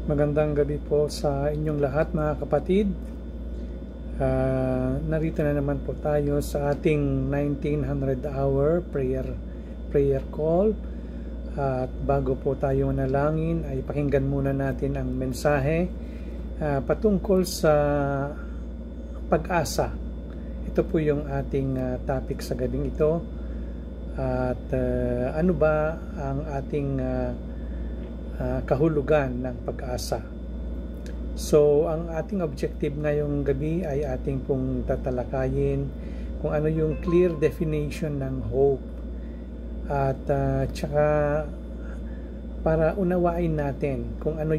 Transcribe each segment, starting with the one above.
Magandang gabi po sa inyong lahat mga kapatid. Narito na naman po tayo sa ating 1900 hour prayer call. At bago po tayo manalangin ay pakinggan muna natin ang mensahe patungkol sa pag-asa. Ito po yung ating topic sa gabing ito. At ano ba ang ating kahulugan ng pag-asa. So, ang ating objective ngayong gabi ay ating pong tatalakayin kung ano yung clear definition ng hope. At tsaka para unawain natin kung ano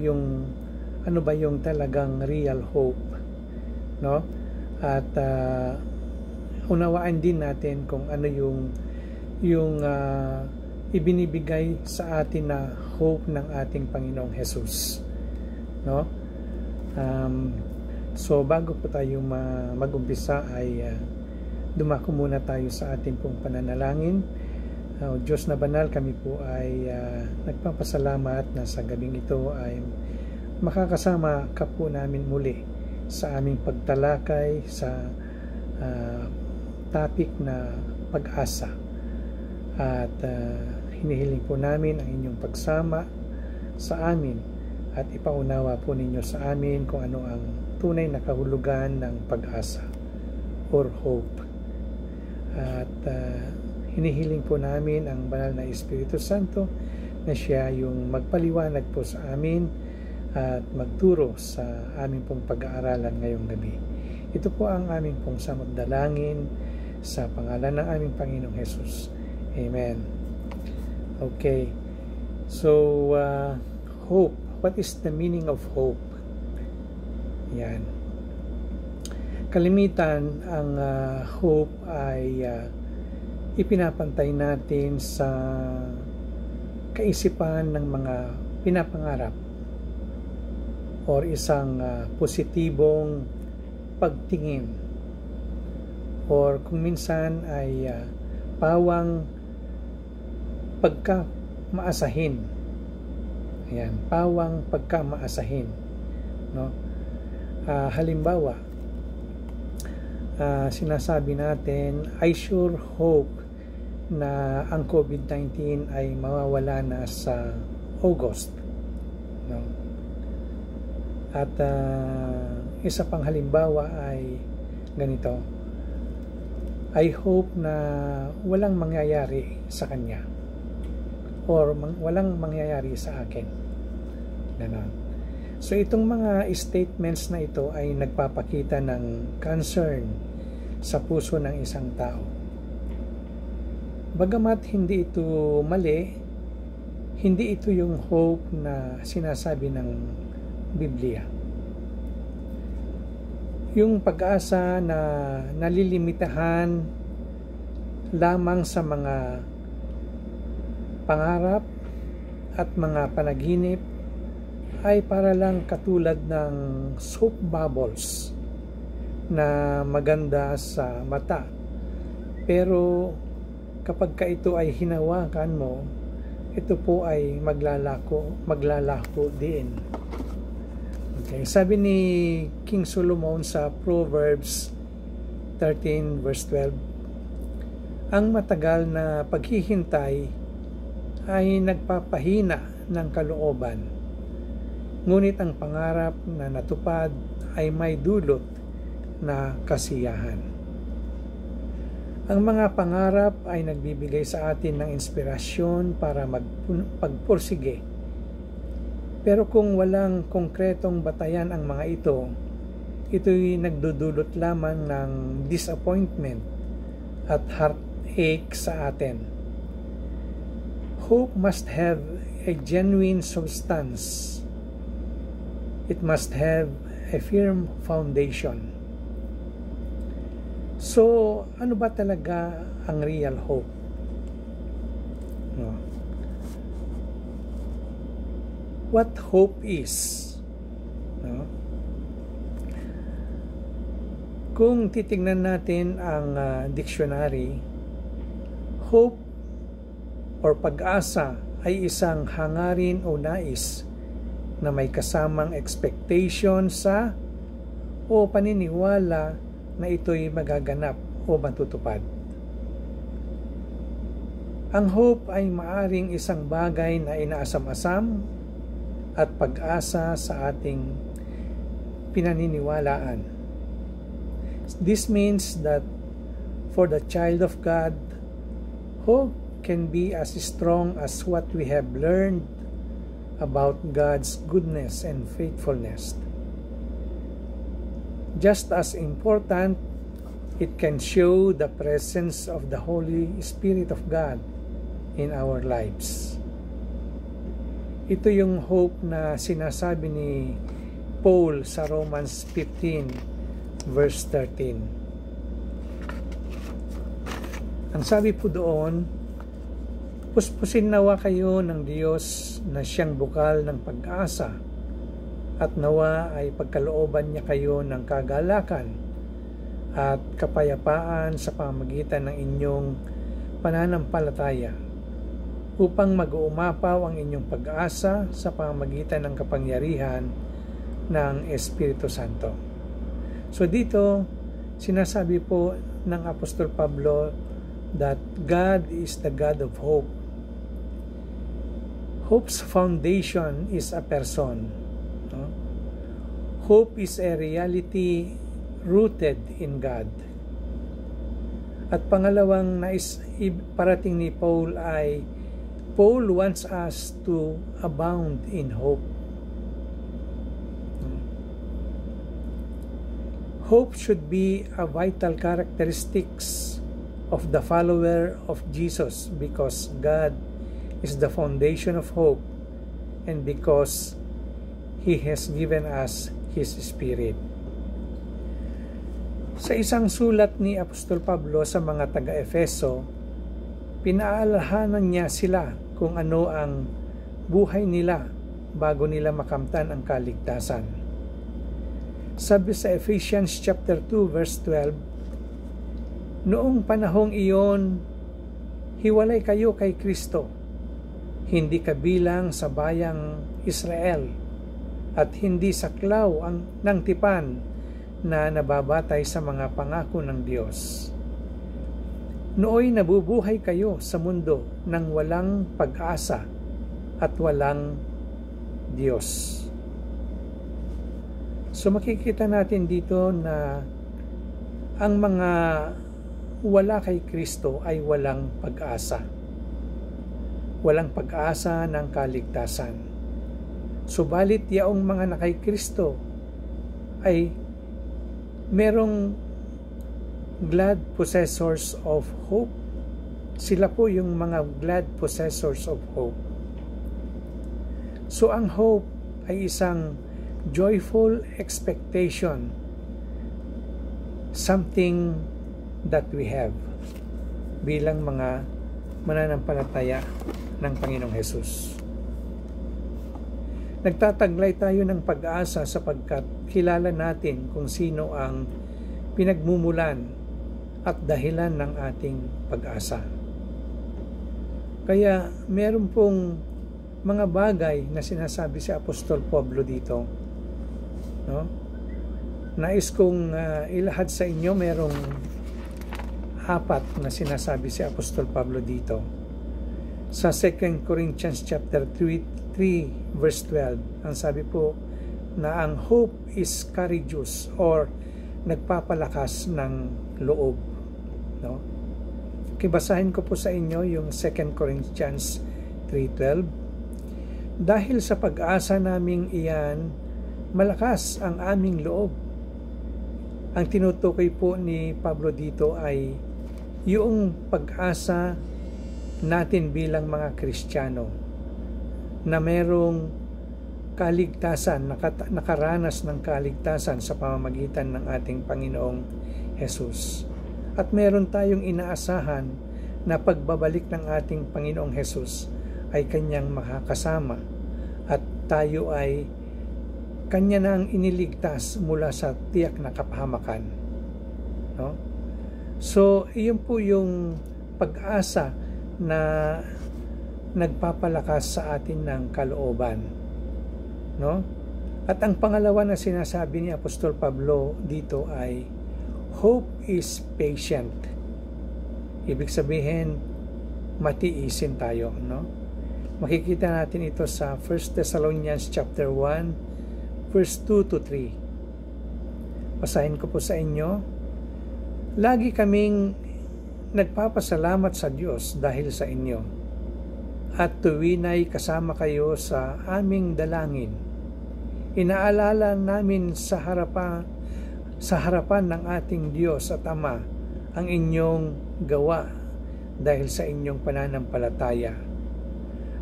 ba yung talagang real hope, no? At unawain din natin kung ano yung ibinibigay sa atin na hope ng ating Panginoong Jesus, no? So bago po tayo mag-umpisa ay dumako muna tayo sa ating pong pananalangin. Diyos na banal, kami po ay nagpapasalamat na sa gabing ito ay makakasama ka po namin muli sa aming pagtalakay sa topic na pag-asa. At hinihiling po namin ang inyong pagsama sa amin at ipaunawa po ninyo sa amin kung ano ang tunay na kahulugan ng pag-asa or hope. At hinihiling po namin ang banal na Espiritu Santo na siya yung magpaliwanag po sa amin at magturo sa aming pong pag-aaralan ngayong gabi. Ito po ang aming pong samot-dalangin sa pangalan ng aming Panginoong Jesus. Amen. Okay. So, hope. What is the meaning of hope? Yan. Kalimitan, ang hope ay ipinapantay natin sa kaisipan ng mga pinapangarap or isang positibong pagtingin or kung minsan ay pawang pagkamaasahin. Ayan, pawang pagkamaasahin, no? Halimbawa, sinasabi natin, I sure hope na ang COVID-19 ay mawawala na sa August, no? At isa pang halimbawa ay ganito, I hope na walang mangyayari sa kanya or walang mangyayari sa akin. Ganon. So itong mga statements na ito ay nagpapakita ng concern sa puso ng isang tao. Bagamat hindi ito mali, hindi ito yung hope na sinasabi ng Biblia. Yung pag-asa na nalilimitahan lamang sa mga pangarap at mga panaginip ay para lang katulad ng soap bubbles na maganda sa mata. Pero kapag ka ito ay hinawakan mo, ito po ay maglalaho din. Okay, sabi ni King Solomon sa Proverbs 13 verse 12, ang matagal na paghihintay ay nagpapahina ng kalooban, ngunit ang pangarap na natupad ay may dulot na kasiyahan. Ang mga pangarap ay nagbibigay sa atin ng inspirasyon para pagpursige. Pero kung walang konkretong batayan ang mga ito'y nagdudulot lamang ng disappointment at heartache sa atin. Hope must have a genuine substance. It must have a firm foundation. So, ano ba talaga ang real hope? No. What hope is? No? Kung titingnan natin ang dictionary, hope or pag-asa ay isang hangarin o nais na may kasamang expectation sa o paniniwala na ito'y magaganap o matutupad. Ang hope ay maaring isang bagay na inaasam-asam at pag-asa sa ating pinaniniwalaan. This means that for the child of God, hope can be as strong as what we have learned about God's goodness and faithfulness. Just as important, it can show the presence of the Holy Spirit of God in our lives. Ito yung hope na sinasabi ni Paul sa Romans 15 verse 13. Ang sabi po doon, puspusin nawa kayo ng Diyos na siyang bukal ng pag-asa at nawa ay pagkalooban niya kayo ng kagalakan at kapayapaan sa pamamagitan ng inyong pananampalataya upang mag-uumapaw ang inyong pag-asa sa pamamagitan ng kapangyarihan ng Espiritu Santo. So dito, sinasabi po ng Apostol Pablo that God is the God of hope. Hope's foundation is a person. No? Hope is a reality rooted in God. At pangalawang nais parating ni Paul ay Paul wants us to abound in hope. Hope should be a vital characteristics of the follower of Jesus because God is the foundation of hope and because He has given us His Spirit. Sa isang sulat ni Apostol Pablo sa mga taga-Efeso, pinaalahanan niya sila kung ano ang buhay nila bago nila makamtan ang kaligtasan. Sabi sa Ephesians chapter 2 verse 12, noong panahong iyon, hiwalay kayo kay Kristo, hindi kabilang sa bayang Israel, at hindi saklaw ng tipan na nababatay sa mga pangako ng Diyos. Nooy nabubuhay kayo sa mundo ng walang pag-asa at walang Diyos. So makikita natin dito na ang mga wala kay Kristo ay walang pag-asa. Walang pag-asa ng kaligtasan. Subalit yaong mga nakay Kristo ay merong glad possessors of hope. Sila po yung mga glad possessors of hope. So ang hope ay isang joyful expectation, something that we have bilang mga mananampalataya ng Panginoong Hesus. Nagtataglay tayo ng pag-asa sapagkat kilala natin kung sino ang pinagmumulan at dahilan ng ating pag-asa. Kaya meron pong mga bagay na sinasabi si Apostol Pablo dito. No? Nais kong ilahad sa inyo, merong 4 na sinasabi si Apostol Pablo dito. Sa 2 Corinthians chapter 3 verse 12, ang sabi po na ang hope is courageous or nagpapalakas ng loob. No? Kibasahin ko po sa inyo yung 2 Corinthians 3:12. Dahil sa pag-asa naming iyan, malakas ang aming loob. Ang tinutukoy po ni Pablo dito ay yung pag-asa natin bilang mga Kristiyano na merong kaligtasan, nakaranas ng kaligtasan sa pamamagitan ng ating Panginoong Hesus. At meron tayong inaasahan na pagbabalik ng ating Panginoong Hesus ay Kanyang makakasama at tayo ay Kanya na ang iniligtas mula sa tiyak na kapahamakan. No? So, iyon po yung pag-asa na nagpapalakas sa atin ng kalooban. no? At ang pangalawa na sinasabi ni Apostol Pablo dito ay hope is patient. Ibig sabihin, matiisin tayo, no? Makikita natin ito sa 1 Thessalonians chapter 1 verse 2 to 3. Basahin ko po sa inyo. Lagi kaming nagpapasalamat sa Diyos dahil sa inyo, at tuwinay kasama kayo sa aming dalangin. Inaalala namin sa harapan ng ating Diyos at Ama ang inyong gawa dahil sa inyong pananampalataya,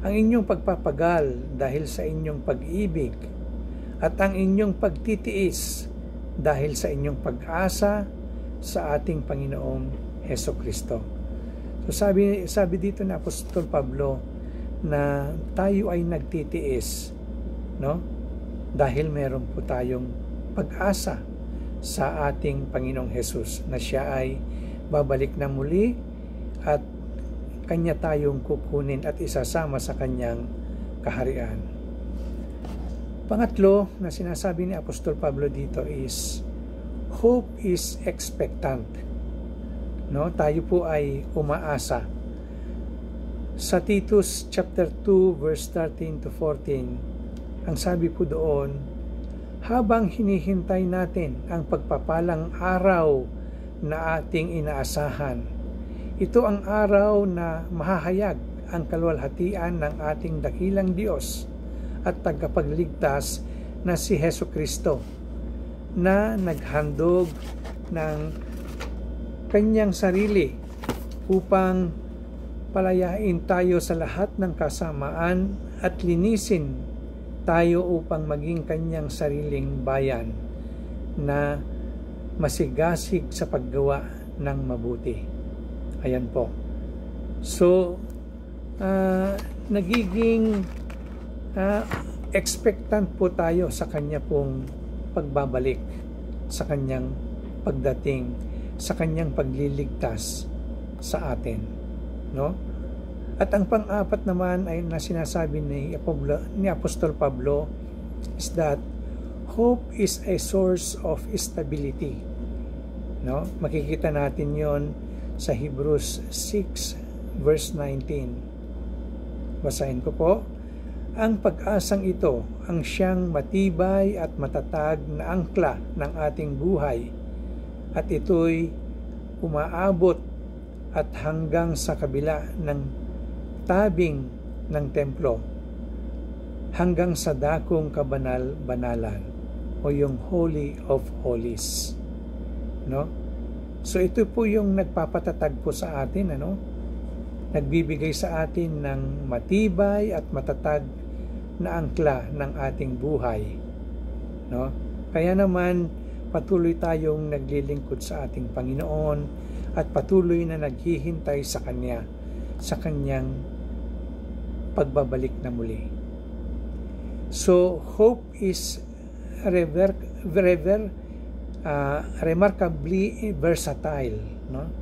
ang inyong pagpapagal dahil sa inyong pag-ibig, at ang inyong pagtitiis dahil sa inyong pag-asa sa ating Panginoong Hesukristo. So sabi dito na Apostol Pablo na tayo ay nagtitiis, no? Dahil meron po tayong pag-asa sa ating Panginoong Hesus na siya ay babalik na muli at kanya tayong kukunin at isasama sa kanyang kaharian. Pangatlo na sinasabi ni Apostol Pablo dito is hope is expectant. No, tayo po ay umaasa. Sa Titus chapter 2 verse 13 to 14, ang sabi po doon, habang hinihintay natin ang pagpapalang araw na ating inaasahan, ito ang araw na mahahayag ang kaluwalhatian ng ating dakilang Diyos at tagapagligtas na si Hesukristo, na naghandog ng kanyang sarili upang palayain tayo sa lahat ng kasamaan at linisin tayo upang maging kanyang sariling bayan na masigasig sa paggawa ng mabuti. Ayan po. So, nagiging expectant po tayo sa kanya pong pagbabalik, sa kanyang pagdating, sa kanyang pagliligtas sa atin, no? At ang pang-apat naman ay na sinasabi ni Apostol Pablo is that hope is a source of stability. No? Makikita natin yon sa Hebrews 6 verse 19. Basahin ko po. Ang pag-asang ito ang siyang matibay at matatag na angkla ng ating buhay, at ito'y umaabot at hanggang sa kabila ng tabing ng templo, hanggang sa dakong kabanal-banalan o yung Holy of Holies, no? So ito po yung nagpapatatag po sa atin, ano? Nagbibigay sa atin ng matibay at matatag na angkla ng ating buhay, no? Kaya naman patuloy tayong naglilingkod sa ating Panginoon at patuloy na naghihintay sa Kanya, sa Kanyang pagbabalik na muli. So, hope is remarkably versatile, no?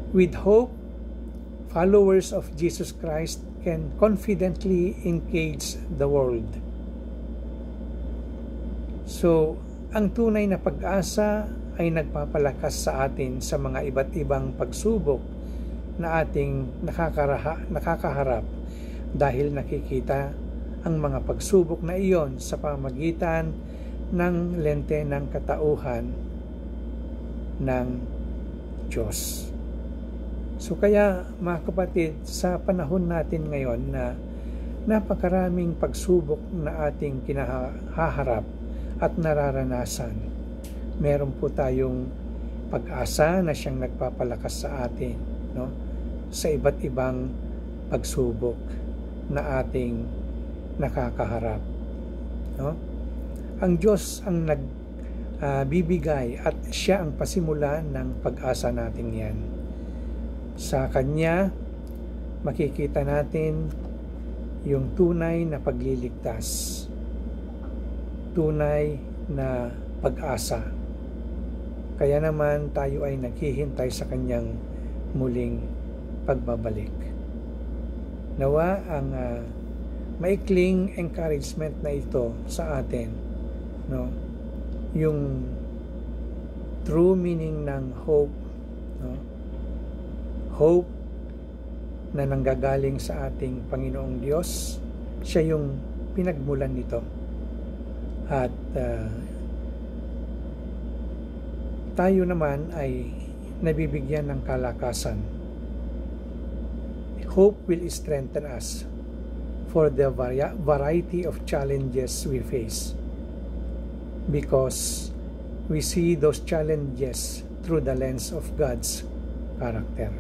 With hope, followers of Jesus Christ can confidently engage the world. So, ang tunay na pag-asa ay nagpapalakas sa atin sa mga iba't ibang pagsubok na ating nakakaharap dahil nakikita ang mga pagsubok na iyon sa pamamagitan ng lente ng katauhan ng Diyos. So kaya mga kapatid, sa panahon natin ngayon na napakaraming pagsubok na ating kinahaharap at nararanasan, meron po tayong pag-asa na siyang nagpapalakas sa atin, no? Sa iba't ibang pagsubok na ating nakakaharap, no? Ang Diyos ang nagbibigay at siya ang pasimula ng pag-asa natin yan. Sa Kanya makikita natin yung tunay na pagliligtas, tunay na pag-asa. Kaya naman tayo ay naghihintay sa Kanyang muling pagbabalik. Nawa ang maikling encouragement na ito sa atin, no? Yung true meaning ng hope, no? Hope na nanggagaling sa ating Panginoong Diyos, siya yung pinagmulan nito. At tayo naman ay nabibigyan ng kalakasan. Hope will strengthen us for the variety of challenges we face, because we see those challenges through the lens of God's character.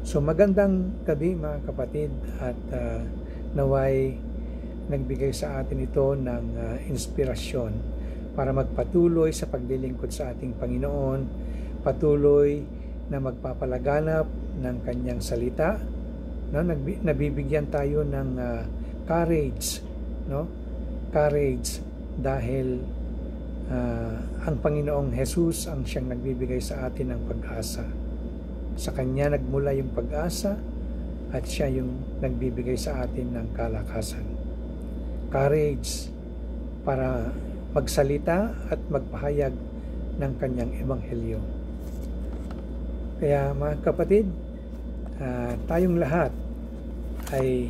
So magandang gabi mga kapatid, at naway nagbigay sa atin ito ng inspirasyon para magpatuloy sa paglilingkod sa ating Panginoon, patuloy na magpapalaganap ng Kanyang salita, no? Nabibigyan tayo ng courage, no? Courage dahil ang Panginoong Jesus ang siyang nagbibigay sa atin ng pag-asa. Sa Kanya nagmula yung pag-asa, at siya yung nagbibigay sa atin ng kalakasan. Courage para magsalita at magpahayag ng Kanyang ebanghelyo. Kaya mga kapatid, tayong lahat ay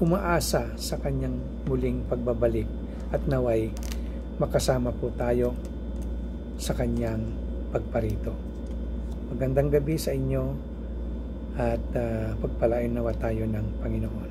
umaasa sa Kanyang muling pagbabalik, at naway makasama po tayo sa Kanyang pagparito. Magandang gabi sa inyo, at pagpalain nawa tayo ng Panginoon.